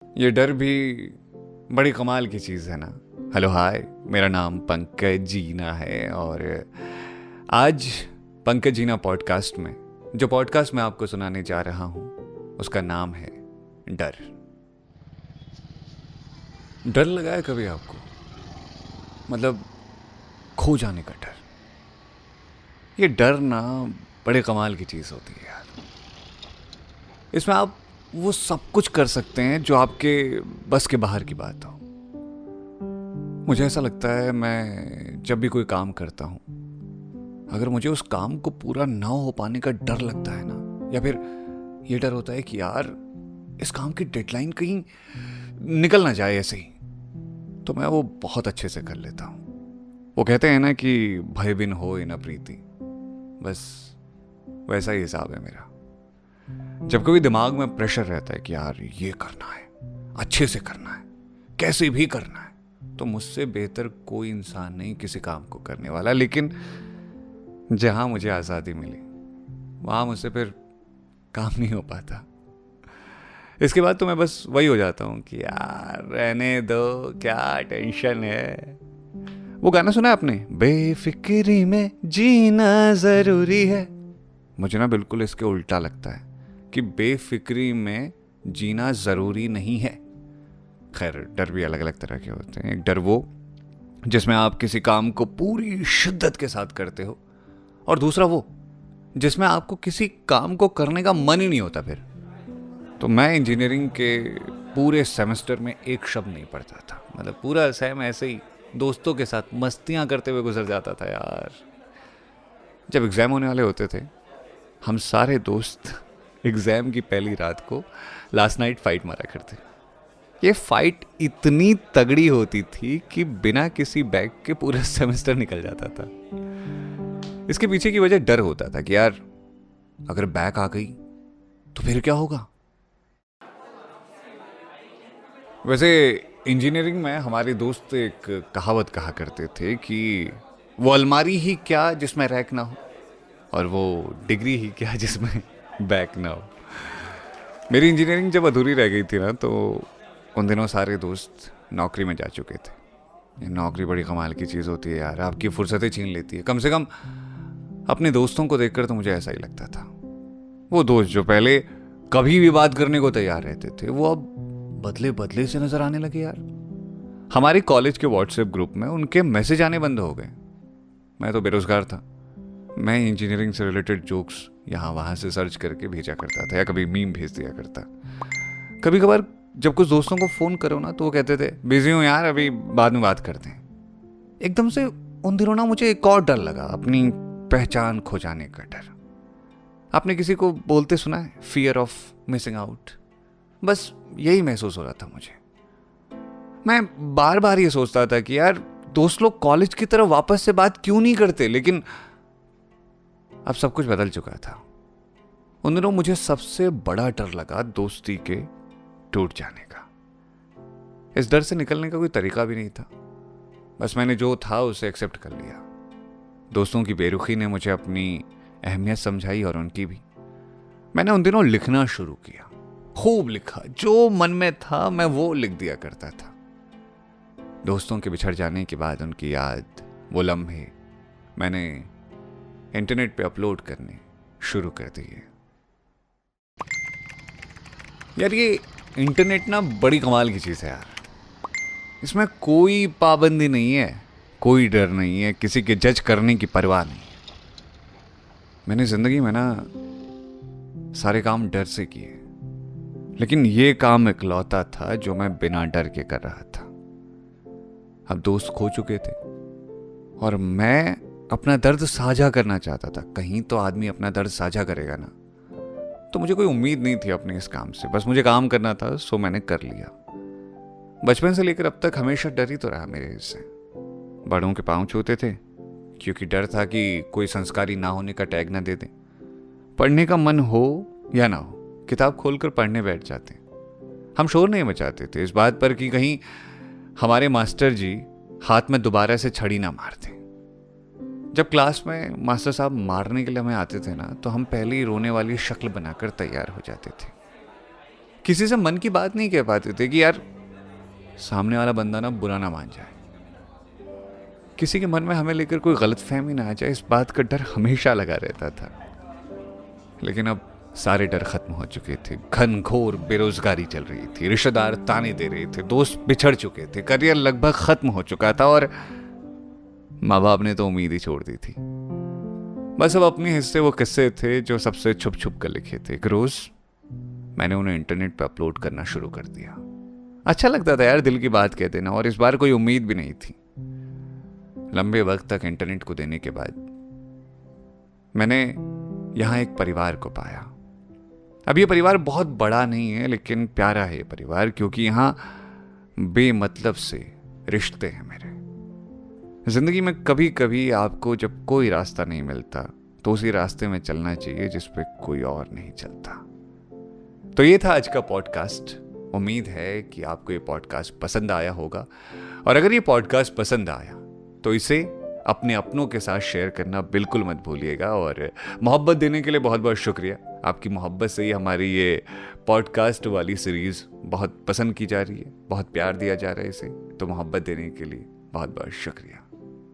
ये डर भी बड़ी कमाल की चीज़ है ना। हेलो हाय, मेरा नाम पंकज जीना है और आज पंकज जीना पॉडकास्ट में जो पॉडकास्ट मैं आपको सुनाने जा रहा हूँ उसका नाम है डर। डर लगा है कभी आपको? मतलब खो जाने का डर। ये डर ना बड़े कमाल की चीज़ होती है यार। इसमें आप वो सब कुछ कर सकते हैं जो आपके बस के बाहर की बात हो। मुझे ऐसा लगता है मैं जब भी कोई काम करता हूँ, अगर मुझे उस काम को पूरा ना हो पाने का डर लगता है ना, या फिर ये डर होता है कि यार इस काम की डेडलाइन कहीं निकल ना जाए ऐसे ही, तो मैं वो बहुत अच्छे से कर लेता हूँ। वो कहते हैं ना कि भय बिन होए न प्रीति, बस वैसा ही हिसाब है मेरा। जब कभी दिमाग में प्रेशर रहता है कि यार ये करना है, अच्छे से करना है, कैसे भी करना है, तो मुझसे बेहतर कोई इंसान नहीं किसी काम को करने वाला। लेकिन जहां मुझे आज़ादी मिली वहां मुझसे फिर काम नहीं हो पाता। इसके बाद तो मैं बस वही हो जाता हूं कि यार रहने दो, क्या टेंशन है। वो गाना सुना है आपने, बेफिक्री में जीना जरूरी है? मुझे ना बिल्कुल इसके उल्टा लगता है कि बेफिक्री में जीना ज़रूरी नहीं है। खैर, डर भी अलग अलग तरह के होते हैं। एक डर वो जिसमें आप किसी काम को पूरी शिद्दत के साथ करते हो, और दूसरा वो जिसमें आपको किसी काम को करने का मन ही नहीं होता फिर। तो मैं इंजीनियरिंग के पूरे सेमेस्टर में एक शब्द नहीं पढ़ता था। मतलब पूरा सेम ऐसे ही दोस्तों के साथ मस्तियाँ करते हुए गुजर जाता था यार। जब एग्ज़ाम होने वाले होते थे, हम सारे दोस्त एग्ज़ाम की पहली रात को लास्ट नाइट फाइट मारा करते। ये फाइट इतनी तगड़ी होती थी कि बिना किसी बैग के पूरा सेमेस्टर निकल जाता था। इसके पीछे की वजह डर होता था कि यार अगर बैग आ गई तो फिर क्या होगा। वैसे इंजीनियरिंग में हमारे दोस्त एक कहावत कहा करते थे कि वो अलमारी ही क्या जिसमें रैक ना हो, और वो डिग्री ही क्या जिसमें बैक ना हो। मेरी इंजीनियरिंग जब अधूरी रह गई थी ना, तो उन दिनों सारे दोस्त नौकरी में जा चुके थे। ये नौकरी बड़ी कमाल की चीज़ होती है यार, आपकी फुर्सतें छीन लेती है। कम से कम अपने दोस्तों को देखकर तो मुझे ऐसा ही लगता था। वो दोस्त जो पहले कभी भी बात करने को तैयार रहते थे, वो अब बदले बदले से नजर आने लगे यार। हमारे कॉलेज के व्हाट्सएप ग्रुप में उनके मैसेज आने बंद हो गए। मैं तो बेरोजगार था। मैं इंजीनियरिंग से रिलेटेड जोक्स यहाँ वहाँ से सर्च करके भेजा करता था, या कभी मीम भेज दिया करता। कभी कभार जब कुछ दोस्तों को फ़ोन करो ना, तो वो कहते थे बिजी हूँ यार, अभी बाद में बात करते हैं। एकदम से उन दिनों ना मुझे एक और डर लगा, अपनी पहचान खो जाने का डर। आपने किसी को बोलते सुना है, फियर ऑफ मिसिंग आउट? बस यही महसूस हो रहा था मुझे। मैं बार बार ये सोचता था कि यार दोस्त लोग कॉलेज की तरह वापस से बात क्यों नहीं करते, लेकिन अब सब कुछ बदल चुका था। उन दिनों मुझे सबसे बड़ा डर लगा दोस्ती के टूट जाने का। इस डर से निकलने का कोई तरीका भी नहीं था। बस मैंने जो था उसे एक्सेप्ट कर लिया। दोस्तों की बेरुखी ने मुझे अपनी अहमियत समझाई, और उनकी भी। मैंने उन दिनों लिखना शुरू किया, खूब लिखा। जो मन में था मैं वो लिख दिया करता था। दोस्तों के बिछड़ जाने के बाद उनकी याद, वो लम्हे मैंने इंटरनेट पे अपलोड करने शुरू कर दिए। यार ये इंटरनेट ना बड़ी कमाल की चीज़ है यार। इसमें कोई पाबंदी नहीं है, कोई डर नहीं है, किसी के जज करने की परवाह नहीं है। मैंने ज़िंदगी में ना सारे काम डर से किए, लेकिन ये काम इकलौता था जो मैं बिना डर के कर रहा था। अब दोस्त खो चुके थे और मैं अपना दर्द साझा करना चाहता था। कहीं तो आदमी अपना दर्द साझा करेगा ना। तो मुझे कोई उम्मीद नहीं थी अपने इस काम से, बस मुझे काम करना था, सो मैंने कर लिया। बचपन से लेकर अब तक हमेशा डर ही तो रहा मेरे से। बड़ों के पांव छूते थे क्योंकि डर था कि कोई संस्कारी ना होने का टैग ना दे दें। पढ़ने का मन हो या ना हो, किताब खोलकर पढ़ने बैठ जाते। हम शोर नहीं मचाते थे इस बात पर कि कहीं हमारे मास्टर जी हाथ में दोबारा से छड़ी ना मार दें। जब क्लास में मास्टर साहब मारने के लिए हमें आते थे ना, तो हम पहले ही रोने वाली शक्ल बनाकर तैयार हो जाते थे। किसी से मन की बात नहीं कह पाते थे कि यार सामने वाला बंदा ना बुरा ना मान जाए, किसी के मन में हमें लेकर कोई गलत फहमी ना आ जाए, इस बात का डर हमेशा लगा रहता था। लेकिन अब सारे डर खत्म हो चुके थे। घनघोर बेरोजगारी चल रही थी, रिश्तेदार ताने दे रहे थे, दोस्त बिछड़ चुके थे, करियर लगभग खत्म हो चुका था और माँ बाप ने तो उम्मीद ही छोड़ दी थी। बस अब अपने हिस्से वो किस्से थे जो सबसे छुप छुप कर लिखे थे। एक रोज मैंने उन्हें इंटरनेट पर अपलोड करना शुरू कर दिया। अच्छा लगता था यार दिल की बात कह देना, और इस बार कोई उम्मीद भी नहीं थी। लंबे वक्त तक इंटरनेट को देने के बाद मैंने यहां एक परिवार को पाया। अब ये परिवार बहुत बड़ा नहीं है, लेकिन प्यारा है ये परिवार, क्योंकि यहां बेमतलब से रिश्ते हैं मेरे। जिंदगी में कभी कभी आपको जब कोई रास्ता नहीं मिलता तो उसी रास्ते में चलना चाहिए जिस पे कोई और नहीं चलता। तो ये था आज का पॉडकास्ट। उम्मीद है कि आपको ये पॉडकास्ट पसंद आया होगा, और अगर ये पॉडकास्ट पसंद आया तो इसे अपने अपनों के साथ शेयर करना बिल्कुल मत भूलिएगा। और मोहब्बत देने के लिए बहुत बहुत शुक्रिया। आपकी मोहब्बत से ही हमारी ये पॉडकास्ट वाली सीरीज़ बहुत पसंद की जा रही है, बहुत प्यार दिया जा रहा है इसे। तो मोहब्बत देने के लिए बहुत बहुत शुक्रिया।